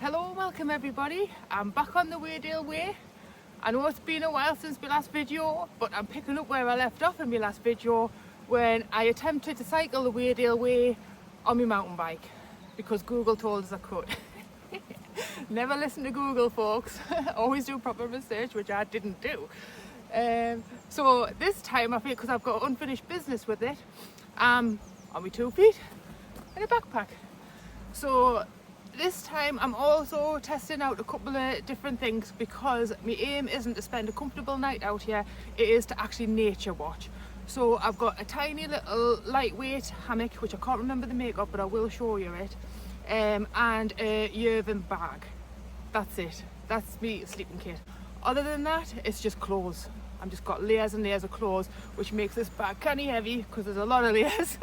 Hello, welcome everybody. I'm back on the Weardale Way. I know it's been a while since my last video, but I'm picking up where I left off in my last video when I attempted to cycle the Weardale Way on my mountain bike because Google told us I could. Never listen to Google, folks. Always do proper research, which I didn't do. So this time I feel because I've got unfinished business with it, I'm on my 2 feet and a backpack. So this time I'm also testing out a couple of different things because my aim isn't to spend a comfortable night out here, it is to actually nature watch. So I've got a tiny little lightweight hammock, which I can't remember the make of, but I will show you it, and a jerven bag. That's it. That's me sleeping kit. Other than that, it's just clothes. I've just got layers and layers of clothes, which makes this bag kind of heavy because there's a lot of layers.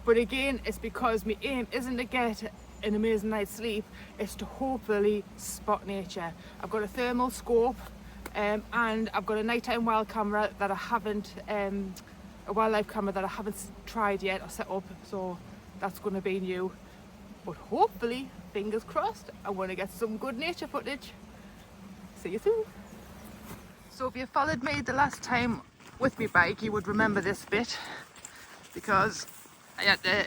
But again, it's because my aim isn't to get an amazing night's sleep, it's to hopefully spot nature. I've got a thermal scope and I've got a nighttime wild camera that I haven't, a wildlife camera that I haven't tried yet or set up, so that's going to be new. But hopefully, fingers crossed, I want to get some good nature footage. See you soon. So if you followed me the last time with my bike, you would remember this bit because I had to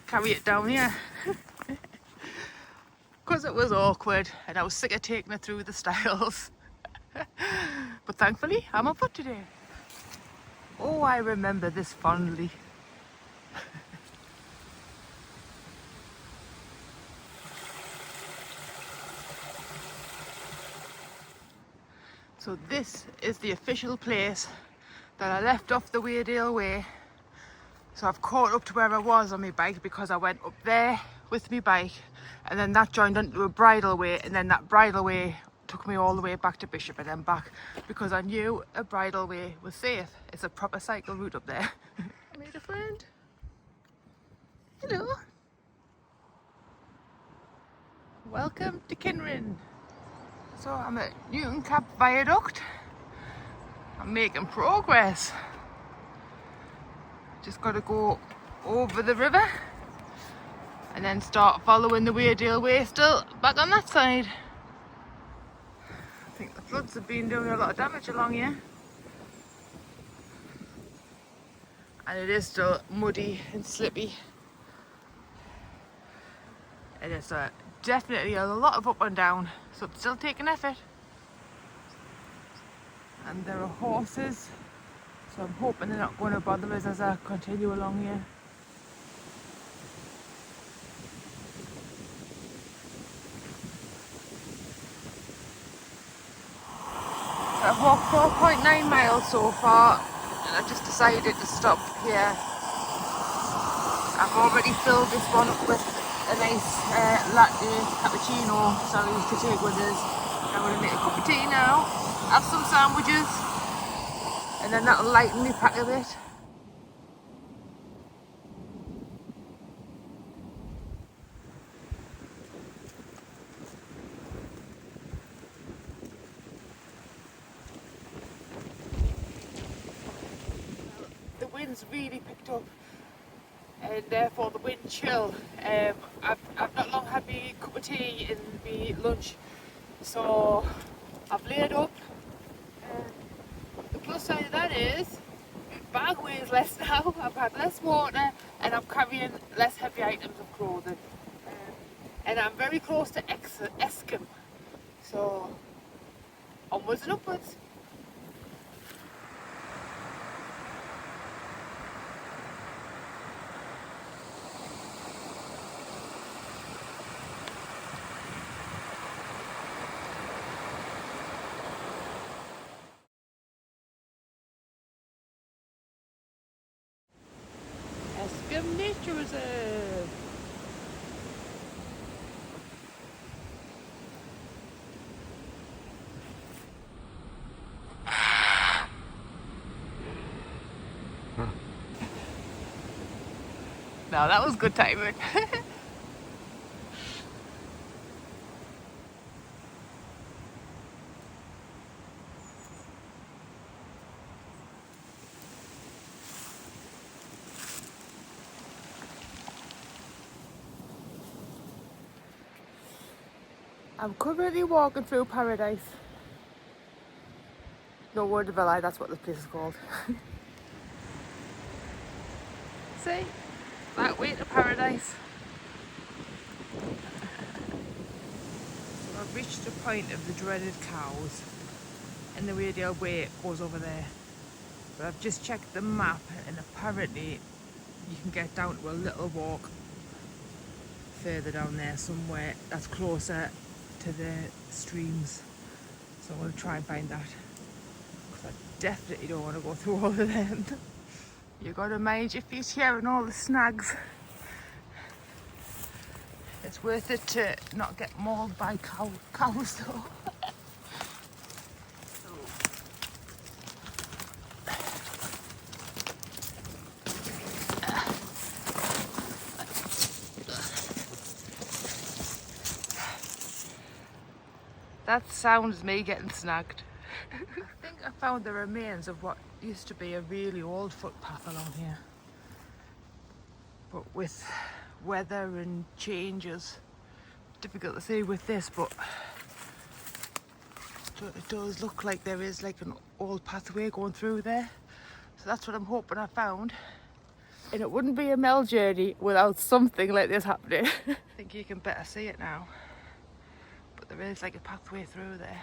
carry it down here because it was awkward and I was sick of taking it through the stiles. But thankfully I'm on foot today. Oh, I remember this fondly. So this is the official place that I left off the Weardale Way. So I've caught up to where I was on my bike because I went up there with my bike and then that joined onto a bridle way, and then that bridle way took me all the way back to Bishop and then back because I knew a bridle way was safe. It's a proper cycle route up there. I made a friend. Hello. Welcome to Kinrin. So I'm at Newton Cap Viaduct. I'm making progress. Just got to go over the river and then start following the Weardale Way still back on that side. I think the floods have been doing a lot of damage along here. And it is still muddy and slippy. It is definitely a lot of up and down, so it's still taking effort. And there are horses. So I'm hoping they're not going to bother us as I continue along here. So I've walked 4.9 miles so far and I've just decided to stop here. I've already filled this one up with a nice latte cappuccino, sorry, to take with us. I'm going to make a cup of tea now, have some sandwiches, and then that'll lighten me pack a bit. The wind's really picked up and therefore the wind chill. I've not long had my cup of tea and my lunch, so I've laid up. The plus side of that is my bag weighs less now, I've had less water and I'm carrying less heavy items of clothing. And I'm very close to Eskim, so onwards and upwards. Eskim Nature Reserve. Now that was good timing. I'm currently walking through paradise. No, word of a lie, that's what the place is called. See? That way to paradise. I've reached the point of the dreaded cows, and the Weardale Way goes over there. But I've just checked the map, and apparently you can get down to a little walk further down there somewhere that's closer to the streams. So I'm going to try and find that, because I definitely don't want to go through all of them. You got to mind your feet here and all the snags. It's worth it to not get mauled by cows though. That sounds me getting snagged. I think I found the remains of what used to be a really old footpath along here. But with weather and changes, difficult to say with this, but it does look like there is like an old pathway going through there. So that's what I'm hoping I found. And it wouldn't be a Mel journey without something like this happening. I think you can better see it now. But there is like a pathway through there.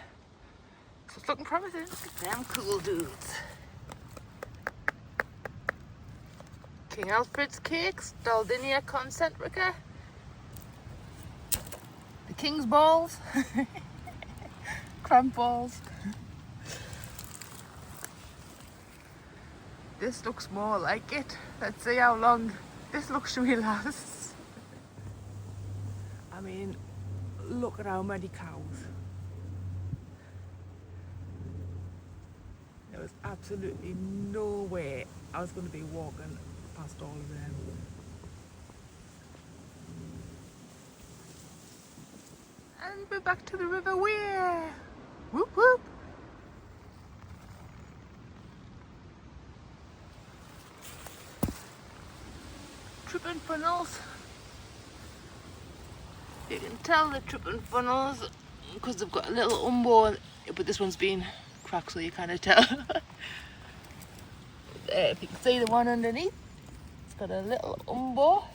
So it's looking promising. Look at them cool dudes. King Alfred's cakes, Daldinia concentrica, the King's balls, cramp balls. This looks more like it. Let's see how long this luxury lasts. I mean, look at how many cows. There was absolutely no way I was going to be walking past all of them. And we're back to the River Wear. Whoop whoop. Tripping funnels. You can tell the tripping funnels because they've got a little umbo, but this one's been cracked, so you kind of tell. There, if you can see the one underneath, it's got a little umbo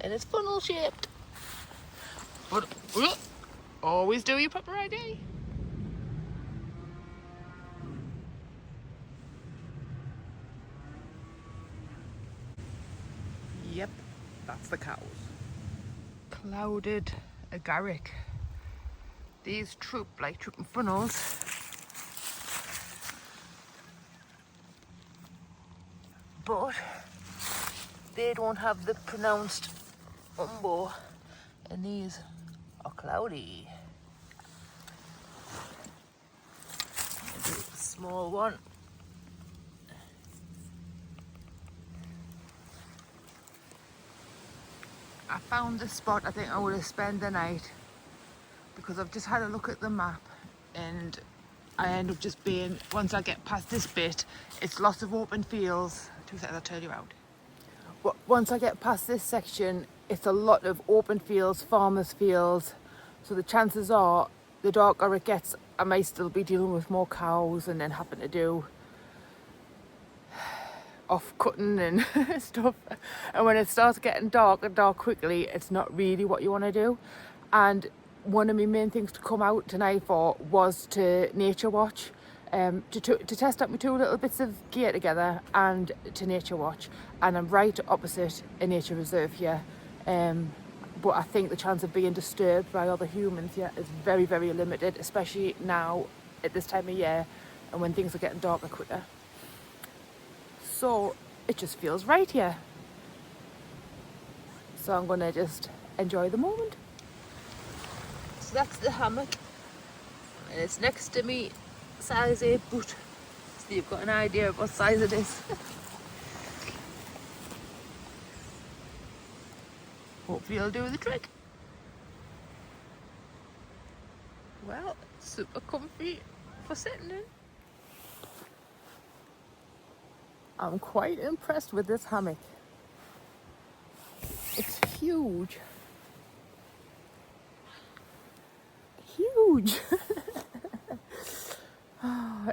and it's funnel shaped. But always do your proper ID. Yep, that's the cows. Clouded agaric. These troop like trooping funnels. But they don't have the pronounced umbo, and these are cloudy. Maybe a small one. I found the spot I think I would have spent the night, because I've just had a look at the map and I end up just being, once I get past this bit, it's lots of open fields. 2 seconds, I'll turn you around. Once I get past this section, it's a lot of open fields, farmers' fields. So the chances are, the darker it gets, I may still be dealing with more cows and then having to do off-cutting and stuff. And when it starts getting dark and dark quickly, it's not really what you want to do. And one of my main things to come out tonight for was to nature watch, to test out my 2 little bits of gear together and to nature watch. And I'm right opposite a nature reserve here, but I think the chance of being disturbed by other humans here is very, very limited, especially now at this time of year and when things are getting darker quicker. So it just feels right here. So I'm gonna just enjoy the moment. So that's the hammock, and it's next to me size 8 boot, so you've got an idea of what size it is. Hopefully it'll do the trick. Well, super comfy for sitting in. I'm quite impressed with this hammock. It's huge. huge.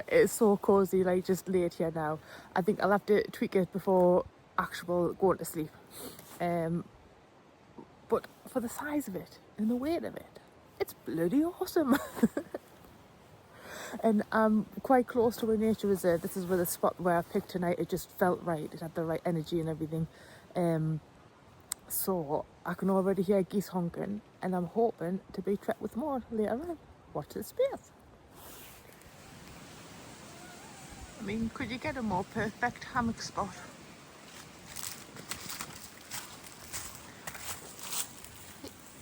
It's so cozy, like just laid here now. I think I'll have to tweak it before actual going to sleep. But for the size of it and the weight of it, it's bloody awesome. And I'm quite close to a nature reserve. This is where the spot where I picked tonight, it just felt right. It had the right energy and everything. So I can already hear geese honking, and I'm hoping to be trekked with more later on. Watch this space. I mean, could you get a more perfect hammock spot?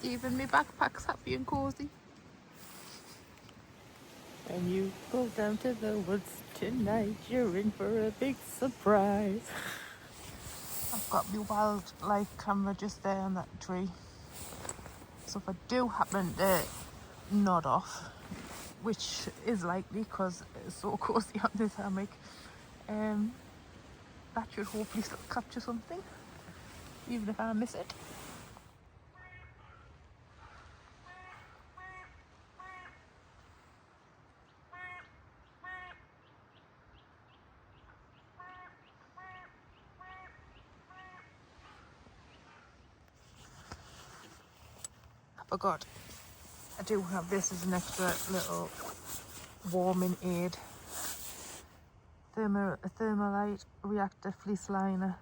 Even my backpack's happy and cozy. When you go down to the woods tonight, you're in for a big surprise. I've got my wildlife camera just there on that tree. So if I do happen to nod off, which is likely because it's so cozy on this hammock, that should hopefully still capture something, even if I miss it. I forgot, I do have this as an extra little warming aid. A thermalite reactor fleece liner.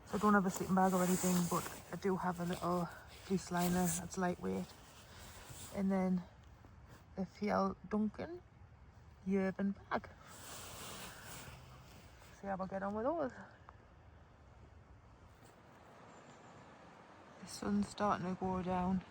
So I don't have a sleeping bag or anything, but I do have a little fleece liner that's lightweight. And then a fjelldunken jerven bag. See how I get on with those. The sun's starting to go down.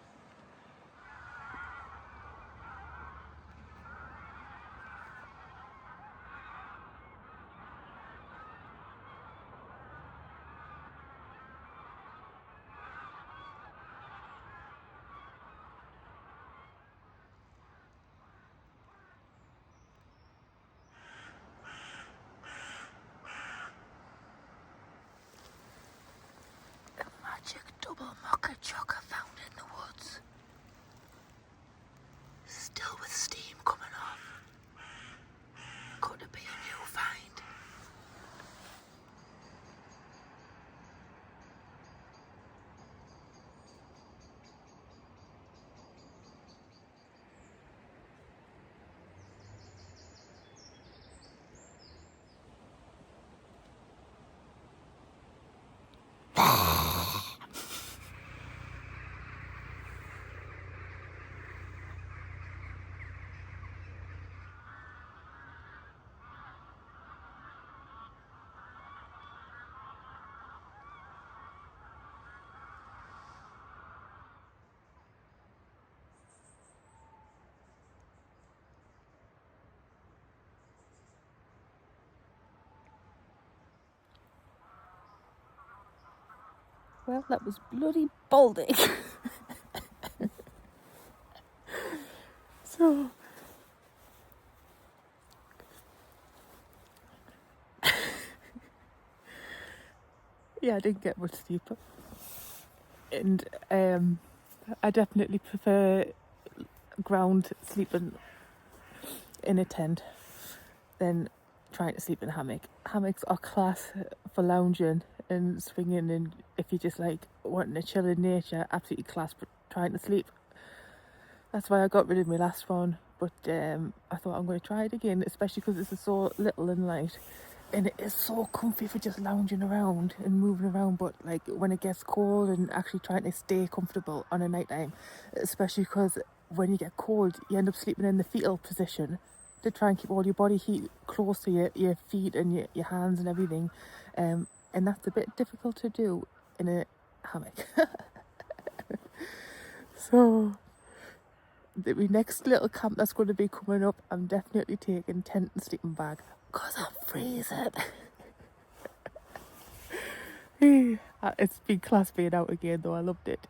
A magic double mocha chocker found in the woods. Still with steam coming off. Could it be a new find? Well, that was bloody baldy. So, yeah, I didn't get much sleep. And I definitely prefer ground sleeping in a tent than trying to sleep in a hammock. Hammocks are class for lounging and swinging, and if you're just like wanting to chill in nature, absolutely class, but trying to sleep, that's why I got rid of my last one. But I thought I'm going to try it again, especially because this is so little and light, and it is so comfy for just lounging around and moving around. But like when it gets cold, and actually trying to stay comfortable on a night time, especially because when you get cold you end up sleeping in the fetal position to try and keep all your body heat close to your feet and your hands and everything, and that's a bit difficult to do in a hammock. So the next little camp that's going to be coming up, I'm definitely taking tent and sleeping bag because I'm freezing. It's been class being out again though, I loved it.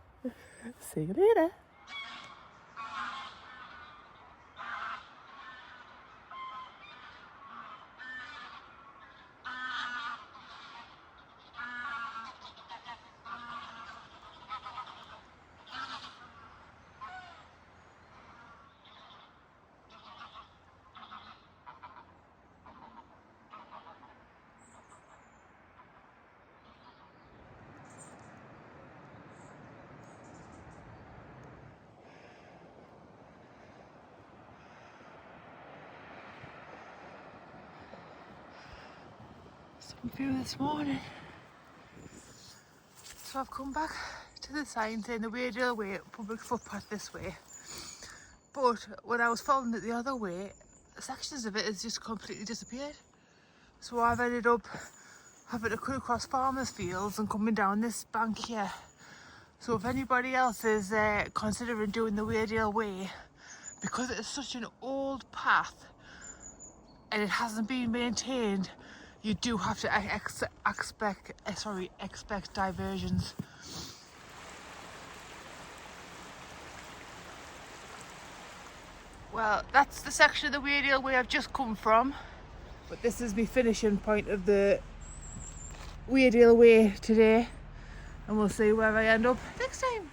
See you later. view this morning. So I've come back to the sign saying the Weardale Way, public footpath this way. But when I was following it the other way, sections of it has just completely disappeared. So I've ended up having to cut across farmers' fields and coming down this bank here. So if anybody else is considering doing the Weardale Way, because it's such an old path and it hasn't been maintained, you do have to expect diversions. Well, that's the section of the Weardale Way I've just come from, but this is my finishing point of the Weardale Way today, and we'll see where I end up next time.